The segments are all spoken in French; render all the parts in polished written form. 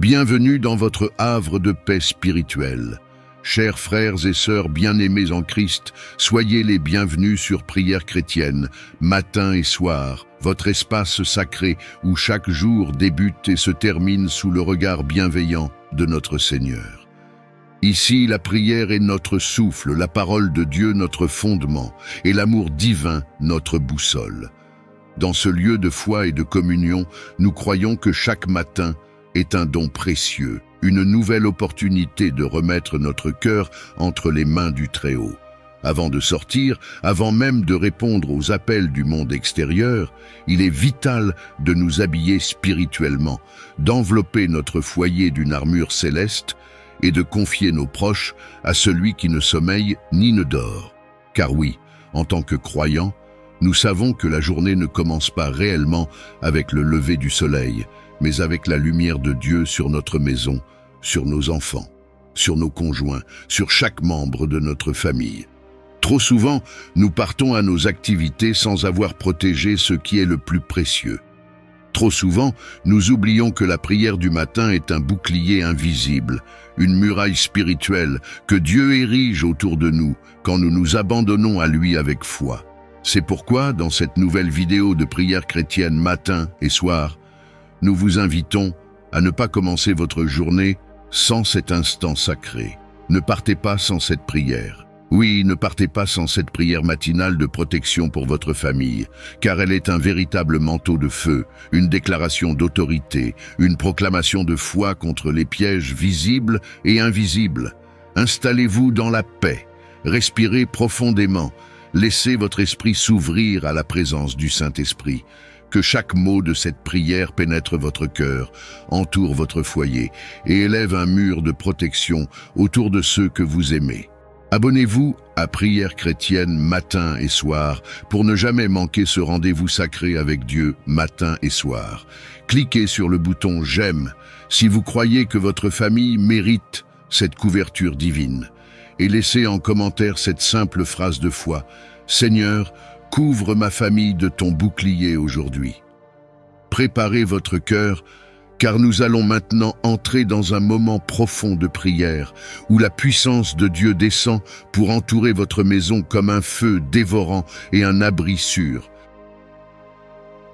Bienvenue dans votre havre de paix spirituelle. Chers frères et sœurs bien-aimés en Christ, soyez les bienvenus sur Prière chrétienne, matin et soir, votre espace sacré où chaque jour débute et se termine sous le regard bienveillant de notre Seigneur. Ici, la prière est notre souffle, la parole de Dieu notre fondement, et l'amour divin notre boussole. Dans ce lieu de foi et de communion, nous croyons que chaque matin est un don précieux, une nouvelle opportunité de remettre notre cœur entre les mains du Très-Haut. Avant de sortir, avant même de répondre aux appels du monde extérieur, il est vital de nous habiller spirituellement, d'envelopper notre foyer d'une armure céleste et de confier nos proches à celui qui ne sommeille ni ne dort. Car oui, en tant que croyants, nous savons que la journée ne commence pas réellement avec le lever du soleil, mais avec la lumière de Dieu sur notre maison, sur nos enfants, sur nos conjoints, sur chaque membre de notre famille. Trop souvent, nous partons à nos activités sans avoir protégé ce qui est le plus précieux. Trop souvent, nous oublions que la prière du matin est un bouclier invisible, une muraille spirituelle que Dieu érige autour de nous quand nous nous abandonnons à lui avec foi. C'est pourquoi, dans cette nouvelle vidéo de prière chrétienne matin et soir, nous vous invitons à ne pas commencer votre journée sans cet instant sacré. Ne partez pas sans cette prière. Oui, ne partez pas sans cette prière matinale de protection pour votre famille, car elle est un véritable manteau de feu, une déclaration d'autorité, une proclamation de foi contre les pièges visibles et invisibles. Installez-vous dans la paix, respirez profondément, laissez votre esprit s'ouvrir à la présence du Saint-Esprit. Que chaque mot de cette prière pénètre votre cœur, entoure votre foyer et élève un mur de protection autour de ceux que vous aimez. Abonnez-vous à Prière chrétienne matin et soir pour ne jamais manquer ce rendez-vous sacré avec Dieu matin et soir. Cliquez sur le bouton « J'aime » si vous croyez que votre famille mérite cette couverture divine. Et laissez en commentaire cette simple phrase de foi « Seigneur, couvre ma famille de ton bouclier aujourd'hui. » Préparez votre cœur, car nous allons maintenant entrer dans un moment profond de prière, où la puissance de Dieu descend pour entourer votre maison comme un feu dévorant et un abri sûr.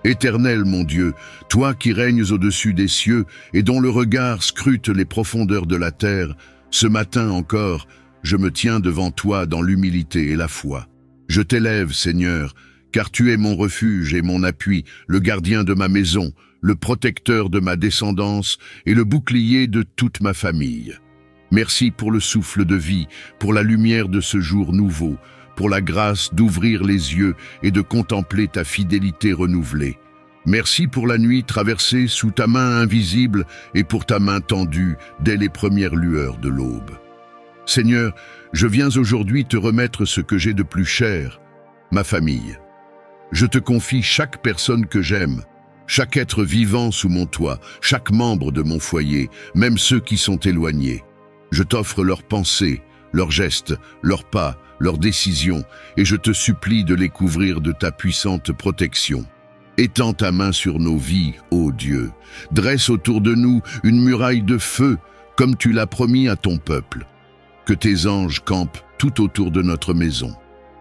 Éternel mon Dieu, toi qui règnes au-dessus des cieux et dont le regard scrute les profondeurs de la terre, ce matin encore, je me tiens devant toi dans l'humilité et la foi. Je t'élève, Seigneur, car tu es mon refuge et mon appui, le gardien de ma maison, le protecteur de ma descendance et le bouclier de toute ma famille. Merci pour le souffle de vie, pour la lumière de ce jour nouveau, pour la grâce d'ouvrir les yeux et de contempler ta fidélité renouvelée. Merci pour la nuit traversée sous ta main invisible et pour ta main tendue dès les premières lueurs de l'aube. Seigneur, je viens aujourd'hui te remettre ce que j'ai de plus cher, ma famille. Je te confie chaque personne que j'aime, chaque être vivant sous mon toit, chaque membre de mon foyer, même ceux qui sont éloignés. Je t'offre leurs pensées, leurs gestes, leurs pas, leurs décisions, et je te supplie de les couvrir de ta puissante protection. Étends ta main sur nos vies, ô Dieu. Dresse autour de nous une muraille de feu, comme tu l'as promis à ton peuple. Que tes anges campent tout autour de notre maison,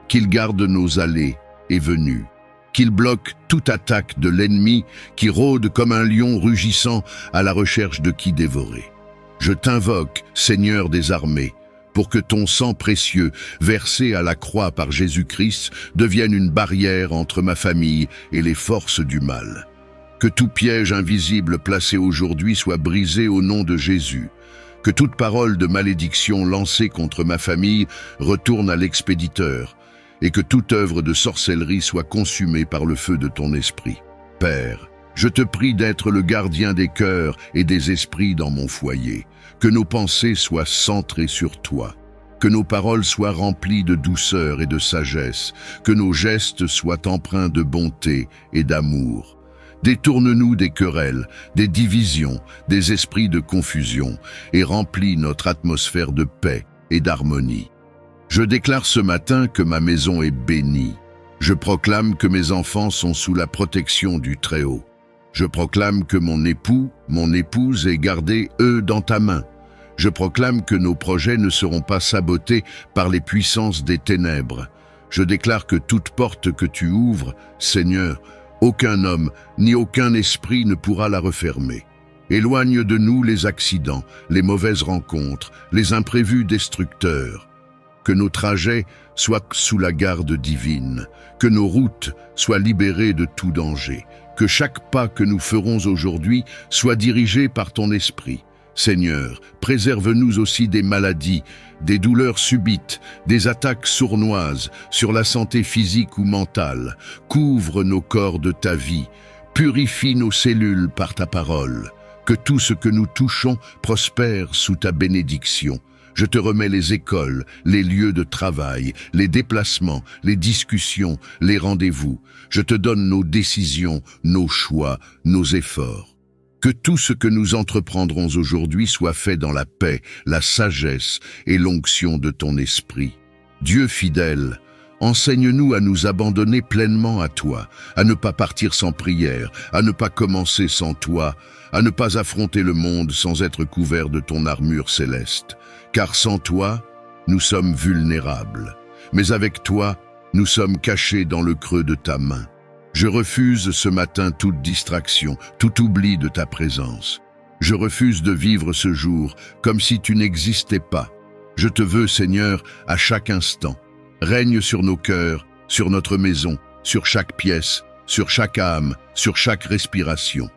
qu'ils gardent nos allées et venues, qu'ils bloquent toute attaque de l'ennemi qui rôde comme un lion rugissant à la recherche de qui dévorer. Je t'invoque, Seigneur des armées, pour que ton sang précieux, versé à la croix par Jésus-Christ, devienne une barrière entre ma famille et les forces du mal. Que tout piège invisible placé aujourd'hui soit brisé au nom de Jésus. Que toute parole de malédiction lancée contre ma famille retourne à l'expéditeur, et que toute œuvre de sorcellerie soit consumée par le feu de ton esprit. Père, je te prie d'être le gardien des cœurs et des esprits dans mon foyer, que nos pensées soient centrées sur toi, que nos paroles soient remplies de douceur et de sagesse, que nos gestes soient empreints de bonté et d'amour. Détourne-nous des querelles, des divisions, des esprits de confusion et remplis notre atmosphère de paix et d'harmonie. Je déclare ce matin que ma maison est bénie. Je proclame que mes enfants sont sous la protection du Très-Haut. Je proclame que mon époux, mon épouse est gardé, eux, dans ta main. Je proclame que nos projets ne seront pas sabotés par les puissances des ténèbres. Je déclare que toute porte que tu ouvres, Seigneur, aucun homme ni aucun esprit ne pourra la refermer. Éloigne de nous les accidents, les mauvaises rencontres, les imprévus destructeurs. Que nos trajets soient sous la garde divine, que nos routes soient libérées de tout danger, que chaque pas que nous ferons aujourd'hui soit dirigé par ton esprit. Seigneur, préserve-nous aussi des maladies, des douleurs subites, des attaques sournoises sur la santé physique ou mentale. Couvre nos corps de ta vie, purifie nos cellules par ta parole. Que tout ce que nous touchons prospère sous ta bénédiction. Je te remets les écoles, les lieux de travail, les déplacements, les discussions, les rendez-vous. Je te donne nos décisions, nos choix, nos efforts. Que tout ce que nous entreprendrons aujourd'hui soit fait dans la paix, la sagesse et l'onction de ton esprit. Dieu fidèle, enseigne-nous à nous abandonner pleinement à toi, à ne pas partir sans prière, à ne pas commencer sans toi, à ne pas affronter le monde sans être couvert de ton armure céleste. Car sans toi, nous sommes vulnérables. Mais avec toi, nous sommes cachés dans le creux de ta main. Je refuse ce matin toute distraction, tout oubli de ta présence. Je refuse de vivre ce jour comme si tu n'existais pas. Je te veux, Seigneur, à chaque instant. Règne sur nos cœurs, sur notre maison, sur chaque pièce, sur chaque âme, sur chaque respiration.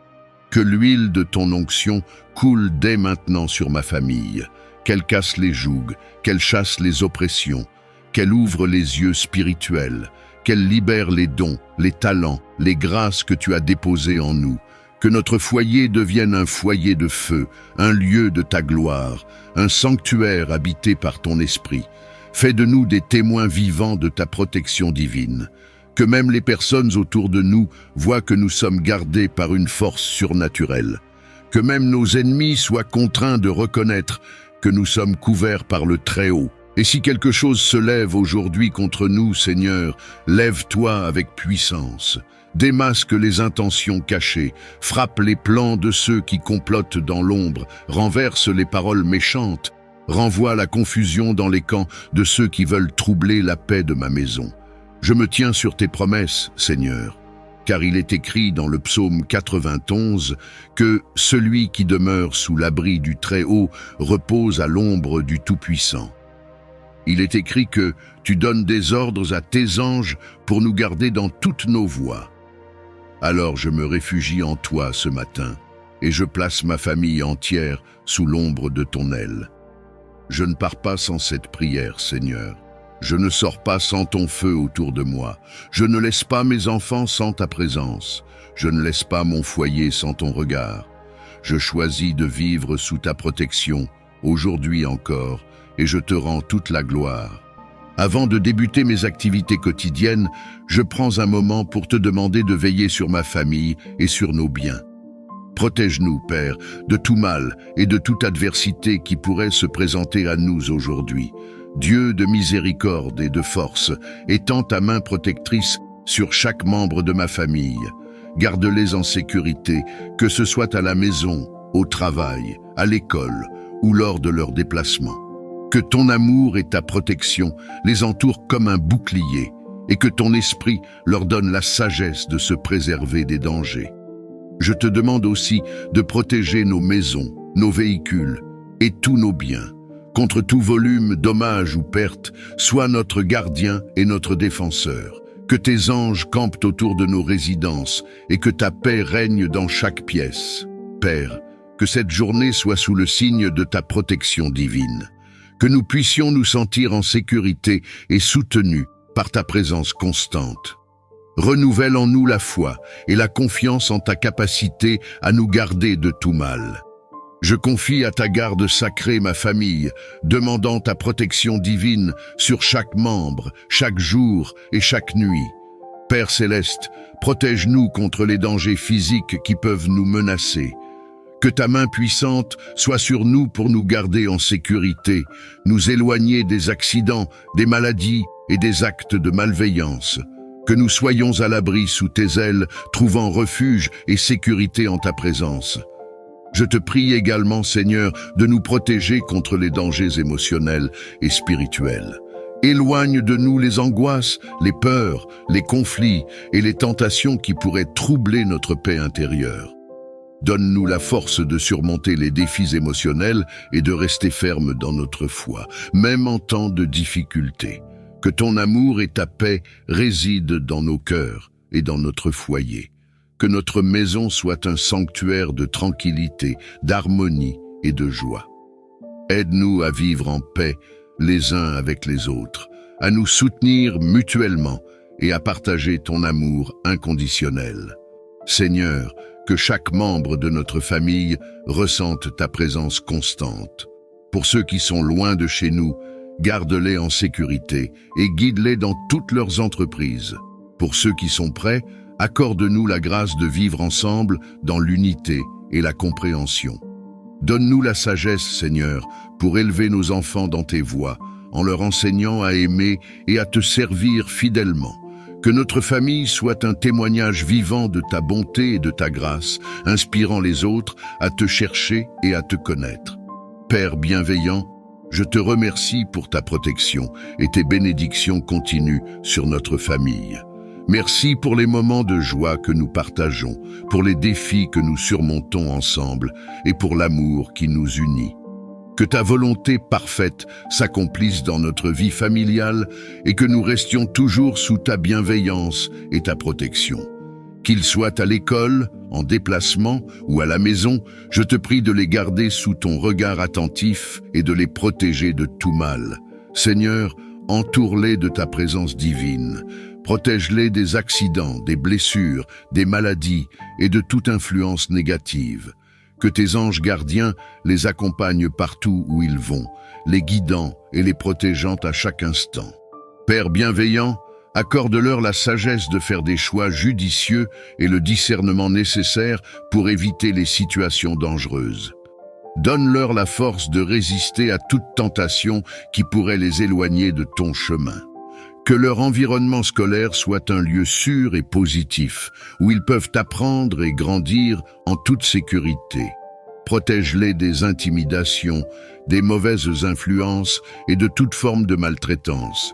Que l'huile de ton onction coule dès maintenant sur ma famille, qu'elle casse les jougs, qu'elle chasse les oppressions, qu'elle ouvre les yeux spirituels, qu'elle libère les dons, les talents, les grâces que tu as déposés en nous, que notre foyer devienne un foyer de feu, un lieu de ta gloire, un sanctuaire habité par ton esprit. Fais de nous des témoins vivants de ta protection divine. Que même les personnes autour de nous voient que nous sommes gardés par une force surnaturelle. Que même nos ennemis soient contraints de reconnaître que nous sommes couverts par le Très-Haut. Et si quelque chose se lève aujourd'hui contre nous, Seigneur, lève-toi avec puissance. Démasque les intentions cachées, frappe les plans de ceux qui complotent dans l'ombre, renverse les paroles méchantes, renvoie la confusion dans les camps de ceux qui veulent troubler la paix de ma maison. Je me tiens sur tes promesses, Seigneur, car il est écrit dans le psaume 91 que celui qui demeure sous l'abri du Très-Haut repose à l'ombre du Tout-Puissant. Il est écrit que tu donnes des ordres à tes anges pour nous garder dans toutes nos voies. Alors je me réfugie en toi ce matin et je place ma famille entière sous l'ombre de ton aile. Je ne pars pas sans cette prière, Seigneur. Je ne sors pas sans ton feu autour de moi. Je ne laisse pas mes enfants sans ta présence. Je ne laisse pas mon foyer sans ton regard. Je choisis de vivre sous ta protection, aujourd'hui encore, et je te rends toute la gloire. Avant de débuter mes activités quotidiennes, je prends un moment pour te demander de veiller sur ma famille et sur nos biens. Protège-nous, Père, de tout mal et de toute adversité qui pourrait se présenter à nous aujourd'hui. Dieu de miséricorde et de force, étends ta main protectrice sur chaque membre de ma famille. Garde-les en sécurité, que ce soit à la maison, au travail, à l'école ou lors de leurs déplacements. Que ton amour et ta protection les entourent comme un bouclier et que ton esprit leur donne la sagesse de se préserver des dangers. Je te demande aussi de protéger nos maisons, nos véhicules et tous nos biens. Contre tout volume, dommage ou perte, sois notre gardien et notre défenseur. Que tes anges campent autour de nos résidences et que ta paix règne dans chaque pièce. Père, que cette journée soit sous le signe de ta protection divine. Que nous puissions nous sentir en sécurité et soutenus par ta présence constante. Renouvelle en nous la foi et la confiance en ta capacité à nous garder de tout mal. Je confie à ta garde sacrée ma famille, demandant ta protection divine sur chaque membre, chaque jour et chaque nuit. Père céleste, protège-nous contre les dangers physiques qui peuvent nous menacer. Que ta main puissante soit sur nous pour nous garder en sécurité, nous éloigner des accidents, des maladies et des actes de malveillance. Que nous soyons à l'abri sous tes ailes, trouvant refuge et sécurité en ta présence. Je te prie également, Seigneur, de nous protéger contre les dangers émotionnels et spirituels. Éloigne de nous les angoisses, les peurs, les conflits et les tentations qui pourraient troubler notre paix intérieure. Donne-nous la force de surmonter les défis émotionnels et de rester ferme dans notre foi, même en temps de difficulté. Que ton amour et ta paix résident dans nos cœurs et dans notre foyer. Que notre maison soit un sanctuaire de tranquillité, d'harmonie et de joie. Aide-nous à vivre en paix les uns avec les autres, à nous soutenir mutuellement et à partager ton amour inconditionnel. Seigneur, que chaque membre de notre famille ressente ta présence constante. Pour ceux qui sont loin de chez nous, garde-les en sécurité et guide-les dans toutes leurs entreprises. Pour ceux qui sont prêts, accorde-nous la grâce de vivre ensemble dans l'unité et la compréhension. Donne-nous la sagesse, Seigneur, pour élever nos enfants dans tes voies, en leur enseignant à aimer et à te servir fidèlement. Que notre famille soit un témoignage vivant de ta bonté et de ta grâce, inspirant les autres à te chercher et à te connaître. Père bienveillant, je te remercie pour ta protection et tes bénédictions continues sur notre famille. Merci pour les moments de joie que nous partageons, pour les défis que nous surmontons ensemble et pour l'amour qui nous unit. Que ta volonté parfaite s'accomplisse dans notre vie familiale et que nous restions toujours sous ta bienveillance et ta protection. Qu'ils soient à l'école, en déplacement ou à la maison, je te prie de les garder sous ton regard attentif et de les protéger de tout mal. Seigneur, entoure-les de ta présence divine. Protège-les des accidents, des blessures, des maladies et de toute influence négative. Que tes anges gardiens les accompagnent partout où ils vont, les guidant et les protégeant à chaque instant. Père bienveillant, accorde-leur la sagesse de faire des choix judicieux et le discernement nécessaire pour éviter les situations dangereuses. Donne-leur la force de résister à toute tentation qui pourrait les éloigner de ton chemin. Que leur environnement scolaire soit un lieu sûr et positif, où ils peuvent apprendre et grandir en toute sécurité. Protège-les des intimidations, des mauvaises influences et de toute forme de maltraitance.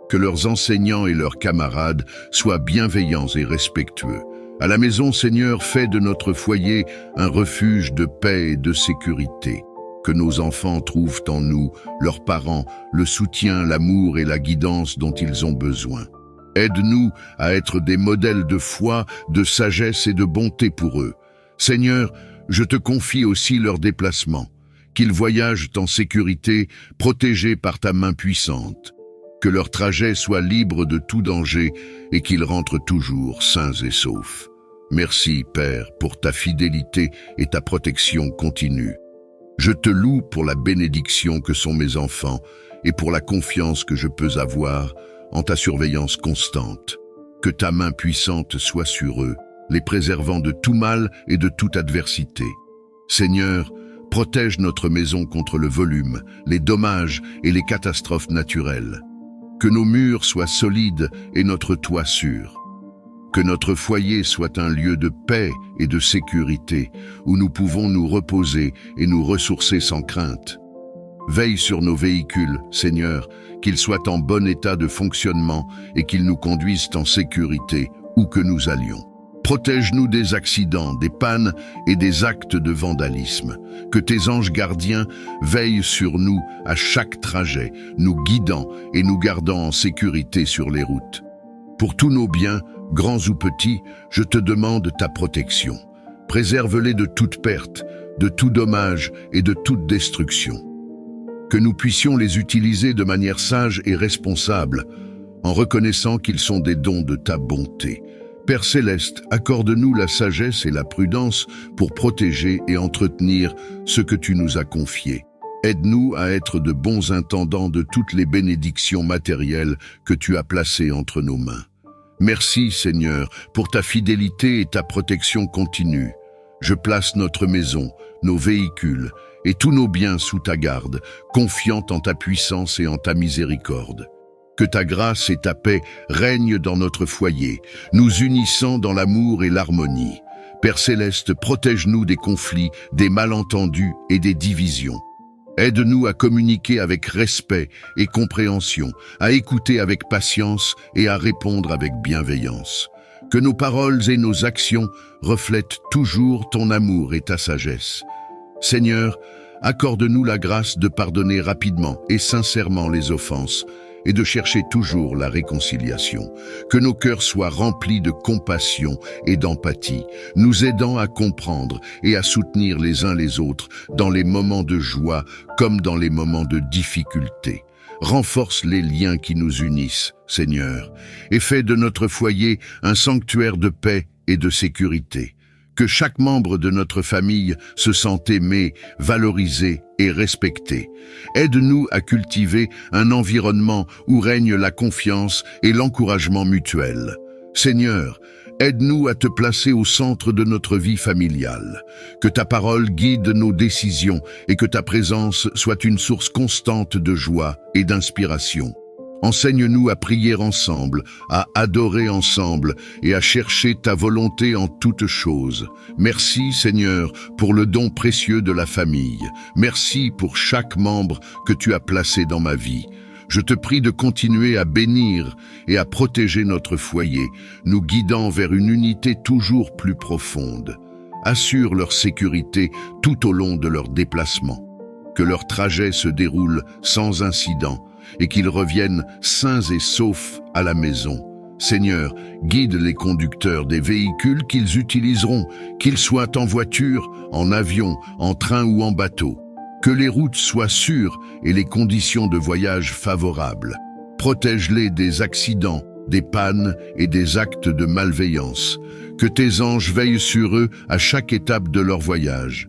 Que leurs enseignants et leurs camarades soient bienveillants et respectueux. À la maison, Seigneur, fais de notre foyer un refuge de paix et de sécurité. Que nos enfants trouvent en nous, leurs parents, le soutien, l'amour et la guidance dont ils ont besoin. Aide-nous à être des modèles de foi, de sagesse et de bonté pour eux. Seigneur, je te confie aussi leurs déplacements. Qu'ils voyagent en sécurité, protégés par ta main puissante. Que leur trajet soit libre de tout danger et qu'ils rentrent toujours sains et saufs. Merci, Père, pour ta fidélité et ta protection continue. Je te loue pour la bénédiction que sont mes enfants et pour la confiance que je peux avoir en ta surveillance constante. Que ta main puissante soit sur eux, les préservant de tout mal et de toute adversité. Seigneur, protège notre maison contre le volume, les dommages et les catastrophes naturelles. Que nos murs soient solides et notre toit sûr. Que notre foyer soit un lieu de paix et de sécurité, où nous pouvons nous reposer et nous ressourcer sans crainte. Veille sur nos véhicules, Seigneur, qu'ils soient en bon état de fonctionnement et qu'ils nous conduisent en sécurité où que nous allions. Protège-nous des accidents, des pannes et des actes de vandalisme. Que tes anges gardiens veillent sur nous à chaque trajet, nous guidant et nous gardant en sécurité sur les routes. Pour tous nos biens, grands ou petits, je te demande ta protection. Préserve-les de toute perte, de tout dommage et de toute destruction. Que nous puissions les utiliser de manière sage et responsable, en reconnaissant qu'ils sont des dons de ta bonté. Père céleste, accorde-nous la sagesse et la prudence pour protéger et entretenir ce que tu nous as confié. Aide-nous à être de bons intendants de toutes les bénédictions matérielles que tu as placées entre nos mains. Merci, Seigneur, pour ta fidélité et ta protection continue. Je place notre maison, nos véhicules et tous nos biens sous ta garde, confiant en ta puissance et en ta miséricorde. Que ta grâce et ta paix règnent dans notre foyer, nous unissant dans l'amour et l'harmonie. Père céleste, protège-nous des conflits, des malentendus et des divisions. Aide-nous à communiquer avec respect et compréhension, à écouter avec patience et à répondre avec bienveillance. Que nos paroles et nos actions reflètent toujours ton amour et ta sagesse. Seigneur, accorde-nous la grâce de pardonner rapidement et sincèrement les offenses et de chercher toujours la réconciliation. Que nos cœurs soient remplis de compassion et d'empathie, nous aidant à comprendre et à soutenir les uns les autres dans les moments de joie comme dans les moments de difficulté. Renforce les liens qui nous unissent, Seigneur, et fais de notre foyer un sanctuaire de paix et de sécurité. Que chaque membre de notre famille se sente aimé, valorisé et respecté. Aide-nous à cultiver un environnement où règne la confiance et l'encouragement mutuel. Seigneur, aide-nous à te placer au centre de notre vie familiale. Que ta parole guide nos décisions et que ta présence soit une source constante de joie et d'inspiration. Enseigne-nous à prier ensemble, à adorer ensemble et à chercher ta volonté en toutes choses. Merci Seigneur pour le don précieux de la famille. Merci pour chaque membre que tu as placé dans ma vie. Je te prie de continuer à bénir et à protéger notre foyer, nous guidant vers une unité toujours plus profonde. Assure leur sécurité tout au long de leur déplacement. Que leur trajet se déroule sans incident et qu'ils reviennent sains et saufs à la maison. Seigneur, guide les conducteurs des véhicules qu'ils utiliseront, qu'ils soient en voiture, en avion, en train ou en bateau. Que les routes soient sûres et les conditions de voyage favorables. Protège-les des accidents, des pannes et des actes de malveillance. Que tes anges veillent sur eux à chaque étape de leur voyage.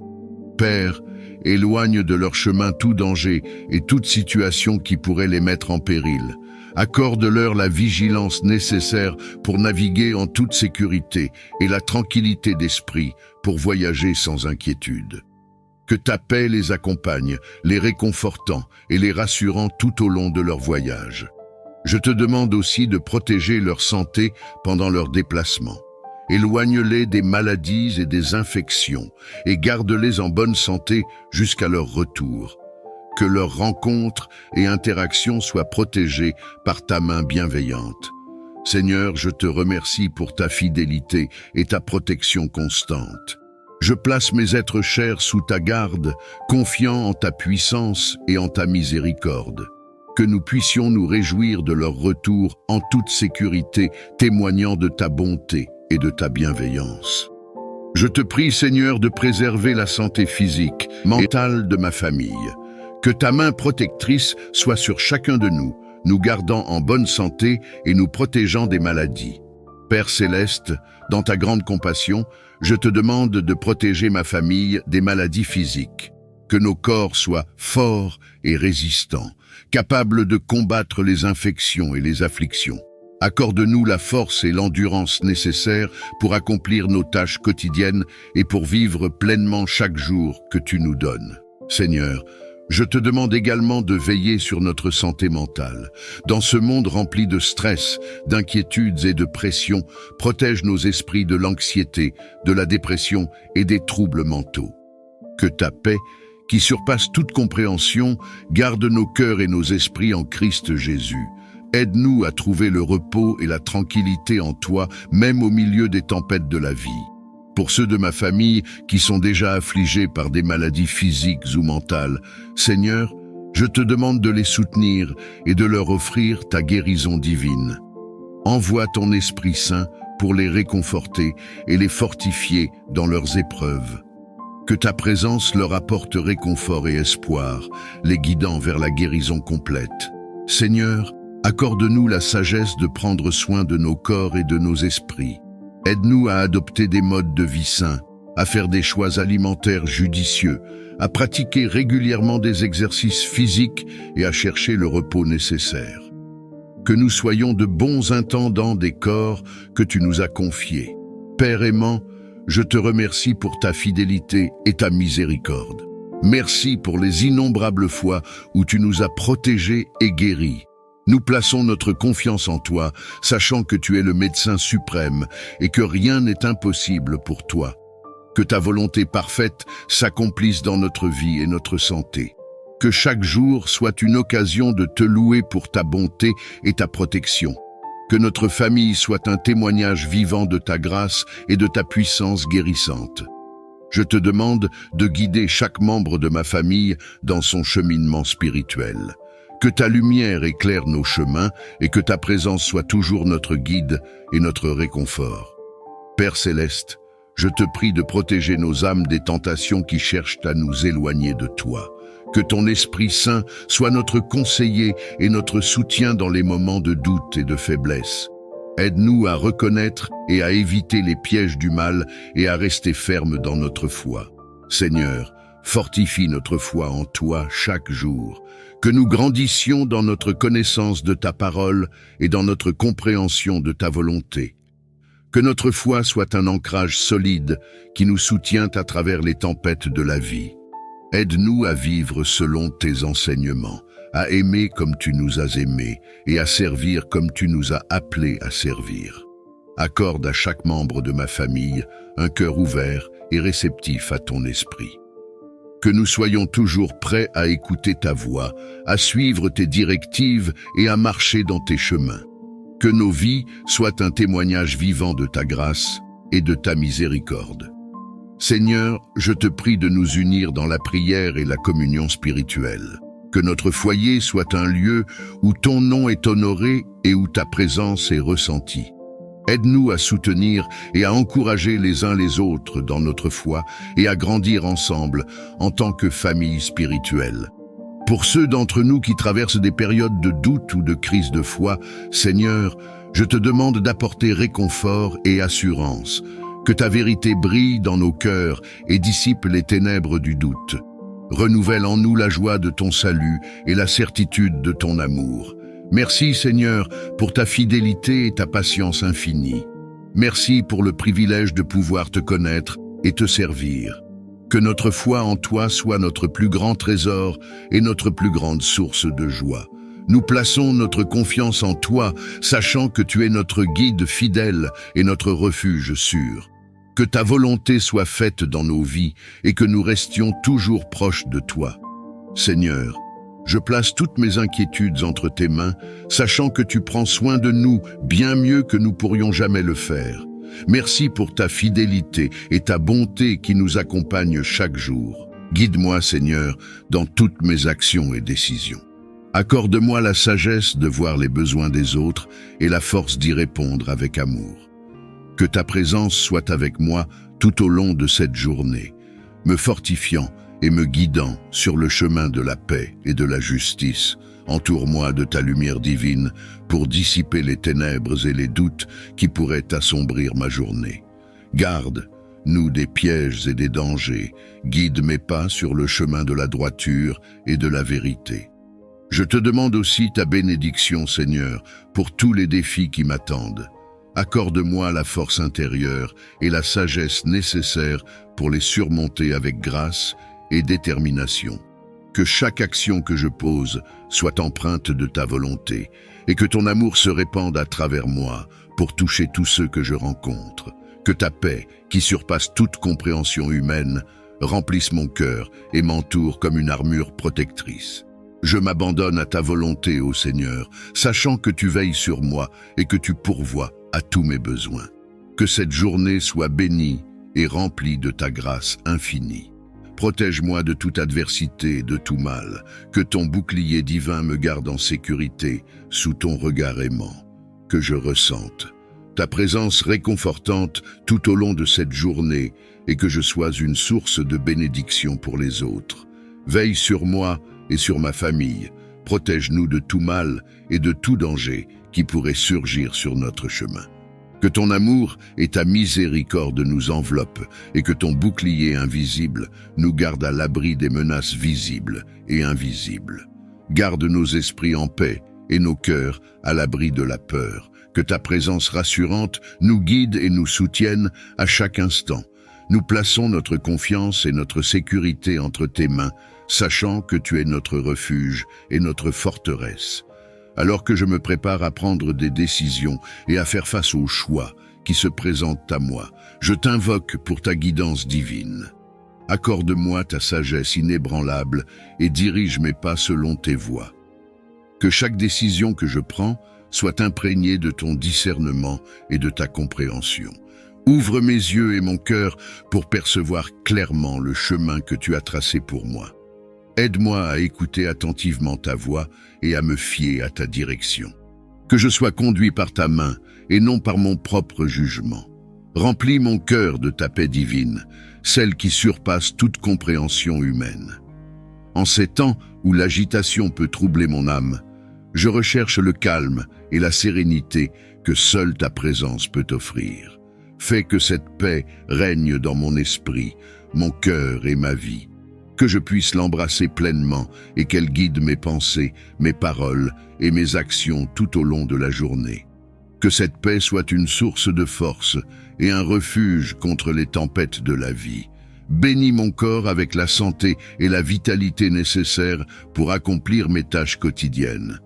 Père, éloigne de leur chemin tout danger et toute situation qui pourrait les mettre en péril. Accorde-leur la vigilance nécessaire pour naviguer en toute sécurité et la tranquillité d'esprit pour voyager sans inquiétude. Que ta paix les accompagne, les réconfortant et les rassurant tout au long de leur voyage. Je te demande aussi de protéger leur santé pendant leur déplacement. Éloigne-les des maladies et des infections et garde-les en bonne santé jusqu'à leur retour. Que leurs rencontres et interactions soient protégées par ta main bienveillante. Seigneur, je te remercie pour ta fidélité et ta protection constante. Je place mes êtres chers sous ta garde, confiant en ta puissance et en ta miséricorde. Que nous puissions nous réjouir de leur retour en toute sécurité, témoignant de ta bonté et de ta bienveillance. Je te prie, Seigneur, de préserver la santé physique, mentale de ma famille. Que ta main protectrice soit sur chacun de nous, nous gardant en bonne santé et nous protégeant des maladies. Père céleste, dans ta grande compassion, je te demande de protéger ma famille des maladies physiques. Que nos corps soient forts et résistants, capables de combattre les infections et les afflictions. Accorde-nous la force et l'endurance nécessaires pour accomplir nos tâches quotidiennes et pour vivre pleinement chaque jour que tu nous donnes. Seigneur, je te demande également de veiller sur notre santé mentale. Dans ce monde rempli de stress, d'inquiétudes et de pression, protège nos esprits de l'anxiété, de la dépression et des troubles mentaux. Que ta paix, qui surpasse toute compréhension, garde nos cœurs et nos esprits en Christ Jésus. Aide-nous à trouver le repos et la tranquillité en toi, même au milieu des tempêtes de la vie. Pour ceux de ma famille qui sont déjà affligés par des maladies physiques ou mentales, Seigneur, je te demande de les soutenir et de leur offrir ta guérison divine. Envoie ton Esprit Saint pour les réconforter et les fortifier dans leurs épreuves. Que ta présence leur apporte réconfort et espoir, les guidant vers la guérison complète. Seigneur, accorde-nous la sagesse de prendre soin de nos corps et de nos esprits. Aide-nous à adopter des modes de vie sains, à faire des choix alimentaires judicieux, à pratiquer régulièrement des exercices physiques et à chercher le repos nécessaire. Que nous soyons de bons intendants des corps que tu nous as confiés. Père aimant, je te remercie pour ta fidélité et ta miséricorde. Merci pour les innombrables fois où tu nous as protégés et guéris. Nous plaçons notre confiance en toi, sachant que tu es le médecin suprême et que rien n'est impossible pour toi. Que ta volonté parfaite s'accomplisse dans notre vie et notre santé. Que chaque jour soit une occasion de te louer pour ta bonté et ta protection. Que notre famille soit un témoignage vivant de ta grâce et de ta puissance guérissante. Je te demande de guider chaque membre de ma famille dans son cheminement spirituel. Que ta lumière éclaire nos chemins et que ta présence soit toujours notre guide et notre réconfort. Père céleste, je te prie de protéger nos âmes des tentations qui cherchent à nous éloigner de toi. Que ton Esprit Saint soit notre conseiller et notre soutien dans les moments de doute et de faiblesse. Aide-nous à reconnaître et à éviter les pièges du mal et à rester fermes dans notre foi. Seigneur, fortifie notre foi en toi chaque jour. Que nous grandissions dans notre connaissance de ta parole et dans notre compréhension de ta volonté. Que notre foi soit un ancrage solide qui nous soutient à travers les tempêtes de la vie. Aide-nous à vivre selon tes enseignements, à aimer comme tu nous as aimés et à servir comme tu nous as appelés à servir. Accorde à chaque membre de ma famille un cœur ouvert et réceptif à ton esprit. Que nous soyons toujours prêts à écouter ta voix, à suivre tes directives et à marcher dans tes chemins. Que nos vies soient un témoignage vivant de ta grâce et de ta miséricorde. Seigneur, je te prie de nous unir dans la prière et la communion spirituelle. Que notre foyer soit un lieu où ton nom est honoré et où ta présence est ressentie. Aide-nous à soutenir et à encourager les uns les autres dans notre foi et à grandir ensemble en tant que famille spirituelle. Pour ceux d'entre nous qui traversent des périodes de doute ou de crise de foi, Seigneur, je te demande d'apporter réconfort et assurance. Que ta vérité brille dans nos cœurs et dissipe les ténèbres du doute. Renouvelle en nous la joie de ton salut et la certitude de ton amour. Merci Seigneur pour ta fidélité et ta patience infinie. Merci pour le privilège de pouvoir te connaître et te servir. Que notre foi en toi soit notre plus grand trésor et notre plus grande source de joie. Nous plaçons notre confiance en toi, sachant que tu es notre guide fidèle et notre refuge sûr. Que ta volonté soit faite dans nos vies et que nous restions toujours proches de toi. Seigneur, je place toutes mes inquiétudes entre tes mains, sachant que tu prends soin de nous bien mieux que nous pourrions jamais le faire. Merci pour ta fidélité et ta bonté qui nous accompagnent chaque jour. Guide-moi, Seigneur, dans toutes mes actions et décisions. Accorde-moi la sagesse de voir les besoins des autres et la force d'y répondre avec amour. Que ta présence soit avec moi tout au long de cette journée, me fortifiant et me guidant sur le chemin de la paix et de la justice. Entoure-moi de ta lumière divine pour dissiper les ténèbres et les doutes qui pourraient assombrir ma journée. Garde-nous des pièges et des dangers, guide mes pas sur le chemin de la droiture et de la vérité. Je te demande aussi ta bénédiction, Seigneur, pour tous les défis qui m'attendent. Accorde-moi la force intérieure et la sagesse nécessaires pour les surmonter avec grâce et détermination. Que chaque action que je pose soit empreinte de ta volonté et que ton amour se répande à travers moi pour toucher tous ceux que je rencontre. Que ta paix, qui surpasse toute compréhension humaine, remplisse mon cœur et m'entoure comme une armure protectrice. Je m'abandonne à ta volonté, ô Seigneur, sachant que tu veilles sur moi et que tu pourvois à tous mes besoins. Que cette journée soit bénie et remplie de ta grâce infinie. Protège-moi de toute adversité et de tout mal. Que ton bouclier divin me garde en sécurité sous ton regard aimant. Que je ressente ta présence réconfortante tout au long de cette journée et que je sois une source de bénédiction pour les autres. Veille sur moi et sur ma famille. Protège-nous de tout mal et de tout danger qui pourrait surgir sur notre chemin. Que ton amour et ta miséricorde nous enveloppent et que ton bouclier invisible nous garde à l'abri des menaces visibles et invisibles. Garde nos esprits en paix et nos cœurs à l'abri de la peur. Que ta présence rassurante nous guide et nous soutienne à chaque instant. Nous plaçons notre confiance et notre sécurité entre tes mains, sachant que tu es notre refuge et notre forteresse. alors que je me prépare à prendre des décisions et à faire face aux choix qui se présentent à moi. Je t'invoque pour ta guidance divine. Accorde-moi ta sagesse inébranlable et dirige mes pas selon tes voies. Que chaque décision que je prends soit imprégnée de ton discernement et de ta compréhension. Ouvre mes yeux et mon cœur pour percevoir clairement le chemin que tu as tracé pour moi. Aide-moi à écouter attentivement ta voix et à me fier à ta direction. Que je sois conduit par ta main et non par mon propre jugement. Remplis mon cœur de ta paix divine, celle qui surpasse toute compréhension humaine. En ces temps où l'agitation peut troubler mon âme, je recherche le calme et la sérénité que seule ta présence peut offrir. Fais que cette paix règne dans mon esprit, mon cœur et ma vie. Que je puisse l'embrasser pleinement et qu'elle guide mes pensées, mes paroles et mes actions tout au long de la journée. Que cette paix soit une source de force et un refuge contre les tempêtes de la vie. Bénis mon corps avec la santé et la vitalité nécessaires pour accomplir mes tâches quotidiennes.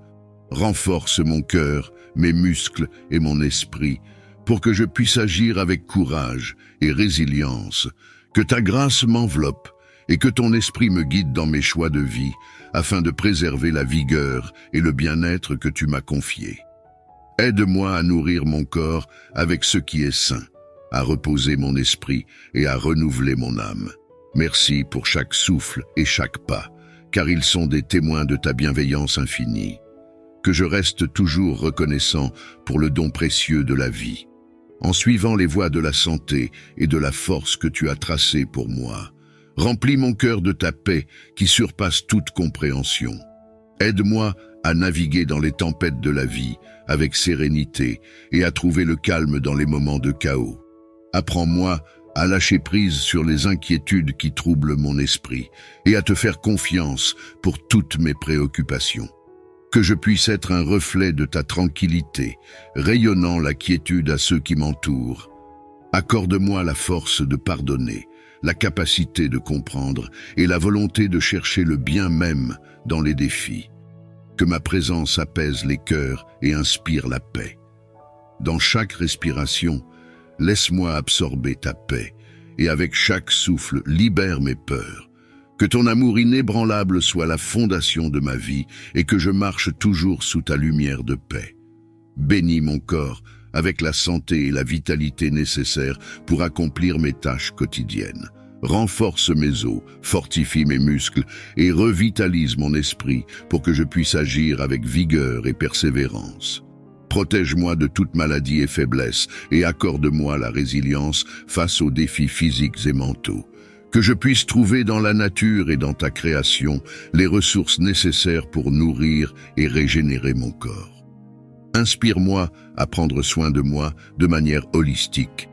Renforce mon cœur, mes muscles et mon esprit pour que je puisse agir avec courage et résilience. Que ta grâce m'enveloppe et que ton esprit me guide dans mes choix de vie afin de préserver la vigueur et le bien-être que tu m'as confiés. Aide-moi à nourrir mon corps avec ce qui est sain, à reposer mon esprit et à renouveler mon âme. Merci pour chaque souffle et chaque pas, car ils sont des témoins de ta bienveillance infinie. Que je reste toujours reconnaissant pour le don précieux de la vie, en suivant les voies de la santé et de la force que tu as tracées pour moi. Remplis mon cœur de ta paix qui surpasse toute compréhension. Aide-moi à naviguer dans les tempêtes de la vie avec sérénité et à trouver le calme dans les moments de chaos. Apprends-moi à lâcher prise sur les inquiétudes qui troublent mon esprit et à te faire confiance pour toutes mes préoccupations. Que je puisse être un reflet de ta tranquillité, rayonnant la quiétude à ceux qui m'entourent. Accorde-moi la force de pardonner, la capacité de comprendre et la volonté de chercher le bien même dans les défis. Que ma présence apaise les cœurs et inspire la paix. Dans chaque respiration, laisse-moi absorber ta paix et avec chaque souffle, libère mes peurs. Que ton amour inébranlable soit la fondation de ma vie et que je marche toujours sous ta lumière de paix. Bénis mon corps avec la santé et la vitalité nécessaires pour accomplir mes tâches quotidiennes. Renforce mes os, fortifie mes muscles et revitalise mon esprit pour que je puisse agir avec vigueur et persévérance. Protège-moi de toute maladie et faiblesse et accorde-moi la résilience face aux défis physiques et mentaux. Que je puisse trouver dans la nature et dans ta création les ressources nécessaires pour nourrir et régénérer mon corps. Inspire-moi à prendre soin de moi de manière holistique,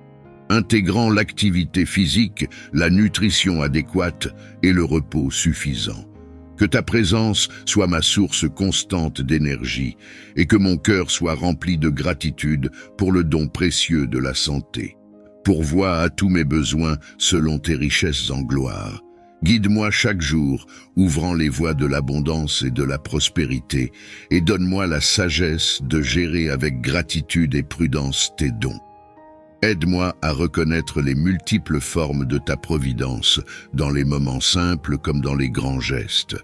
intégrant l'activité physique, la nutrition adéquate et le repos suffisant. Que ta présence soit ma source constante d'énergie et que mon cœur soit rempli de gratitude pour le don précieux de la santé. Pourvois à tous mes besoins selon tes richesses en gloire. Guide-moi chaque jour, ouvrant les voies de l'abondance et de la prospérité, et donne-moi la sagesse de gérer avec gratitude et prudence tes dons. Aide-moi à reconnaître les multiples formes de ta providence, dans les moments simples comme dans les grands gestes.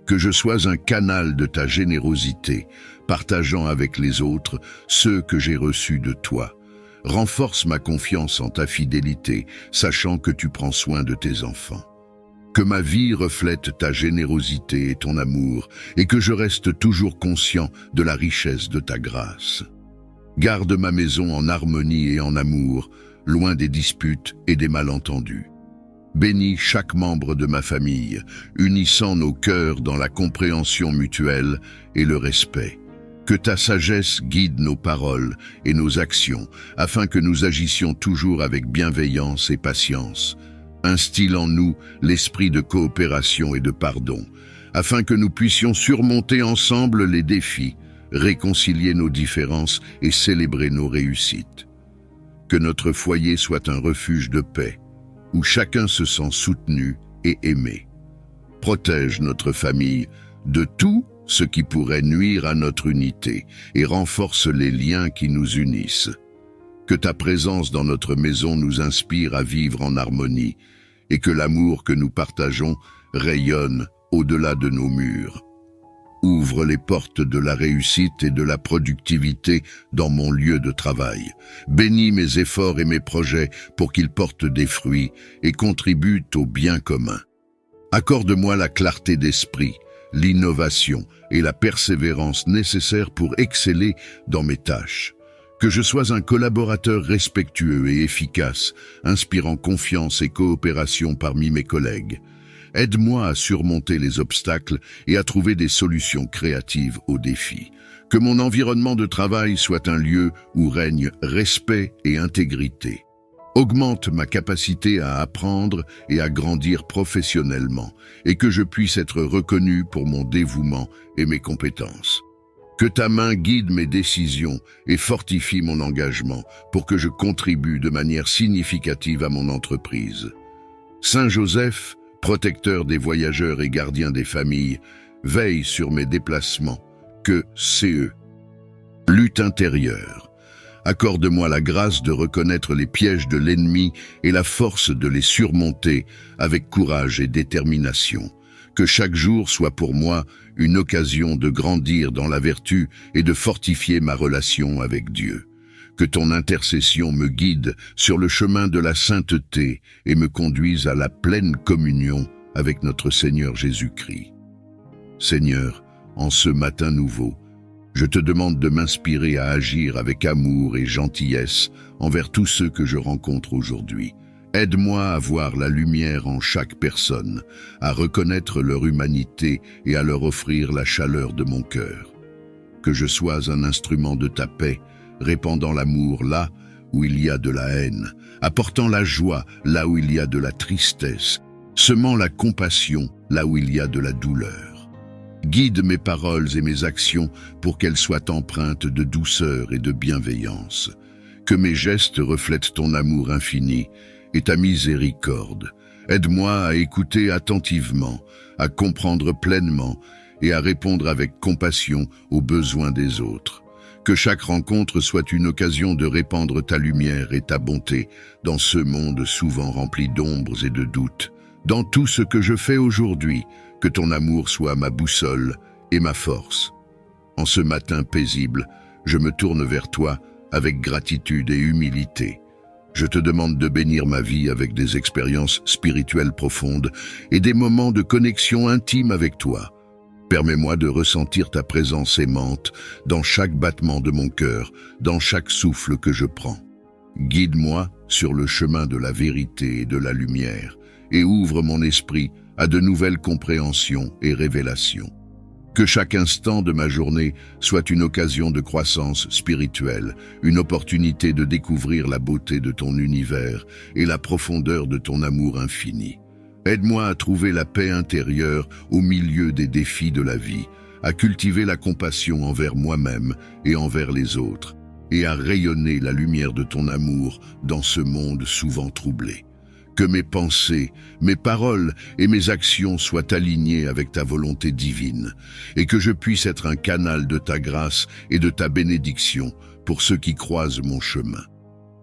Que je sois un canal de ta générosité, partageant avec les autres ceux que j'ai reçus de toi. Renforce ma confiance en ta fidélité, sachant que tu prends soin de tes enfants. Que ma vie reflète ta générosité et ton amour, et que je reste toujours conscient de la richesse de ta grâce. Garde ma maison en harmonie et en amour, loin des disputes et des malentendus. Bénis chaque membre de ma famille, unissant nos cœurs dans la compréhension mutuelle et le respect. Que ta sagesse guide nos paroles et nos actions, afin que nous agissions toujours avec bienveillance et patience. Instille en nous l'esprit de coopération et de pardon, afin que nous puissions surmonter ensemble les défis, réconcilier nos différences et célébrer nos réussites. Que notre foyer soit un refuge de paix, où chacun se sent soutenu et aimé. Protège notre famille de tout ce qui pourrait nuire à notre unité et renforce les liens qui nous unissent. Que ta présence dans notre maison nous inspire à vivre en harmonie et que l'amour que nous partageons rayonne au-delà de nos murs. Ouvre les portes de la réussite et de la productivité dans mon lieu de travail. Bénis mes efforts et mes projets pour qu'ils portent des fruits et contribuent au bien commun. Accorde-moi la clarté d'esprit, l'innovation et la persévérance nécessaires pour exceller dans mes tâches. Que je sois un collaborateur respectueux et efficace, inspirant confiance et coopération parmi mes collègues. Aide-moi à surmonter les obstacles et à trouver des solutions créatives aux défis. Que mon environnement de travail soit un lieu où règne respect et intégrité. Augmente ma capacité à apprendre et à grandir professionnellement, et que je puisse être reconnu pour mon dévouement et mes compétences. Que ta main guide mes décisions et fortifie mon engagement pour que je contribue de manière significative à mon entreprise. Saint Joseph, protecteur des voyageurs et gardien des familles, veille sur mes déplacements. Que CE. Lutte intérieure. Accorde-moi la grâce de reconnaître les pièges de l'ennemi et la force de les surmonter avec courage et détermination. Que chaque jour soit pour moi une occasion de grandir dans la vertu et de fortifier ma relation avec Dieu. Que ton intercession me guide sur le chemin de la sainteté et me conduise à la pleine communion avec notre Seigneur Jésus-Christ. Seigneur, en ce matin nouveau, je te demande de m'inspirer à agir avec amour et gentillesse envers tous ceux que je rencontre aujourd'hui. Aide-moi à voir la lumière en chaque personne, à reconnaître leur humanité et à leur offrir la chaleur de mon cœur. Que je sois un instrument de ta paix, répandant l'amour là où il y a de la haine, apportant la joie là où il y a de la tristesse, semant la compassion là où il y a de la douleur. Guide mes paroles et mes actions pour qu'elles soient empreintes de douceur et de bienveillance. Que mes gestes reflètent ton amour infini et ta miséricorde. Aide-moi à écouter attentivement, à comprendre pleinement et à répondre avec compassion aux besoins des autres. Que chaque rencontre soit une occasion de répandre ta lumière et ta bonté dans ce monde souvent rempli d'ombres et de doutes. Dans tout ce que je fais aujourd'hui, que ton amour soit ma boussole et ma force. En ce matin paisible, je me tourne vers toi avec gratitude et humilité. Je te demande de bénir ma vie avec des expériences spirituelles profondes et des moments de connexion intime avec toi. Permets-moi de ressentir ta présence aimante dans chaque battement de mon cœur, dans chaque souffle que je prends. Guide-moi sur le chemin de la vérité et de la lumière et ouvre mon esprit à de nouvelles compréhensions et révélations. Que chaque instant de ma journée soit une occasion de croissance spirituelle, une opportunité de découvrir la beauté de ton univers et la profondeur de ton amour infini. Aide-moi à trouver la paix intérieure au milieu des défis de la vie, à cultiver la compassion envers moi-même et envers les autres, et à rayonner la lumière de ton amour dans ce monde souvent troublé. Que mes pensées, mes paroles et mes actions soient alignées avec ta volonté divine, et que je puisse être un canal de ta grâce et de ta bénédiction pour ceux qui croisent mon chemin.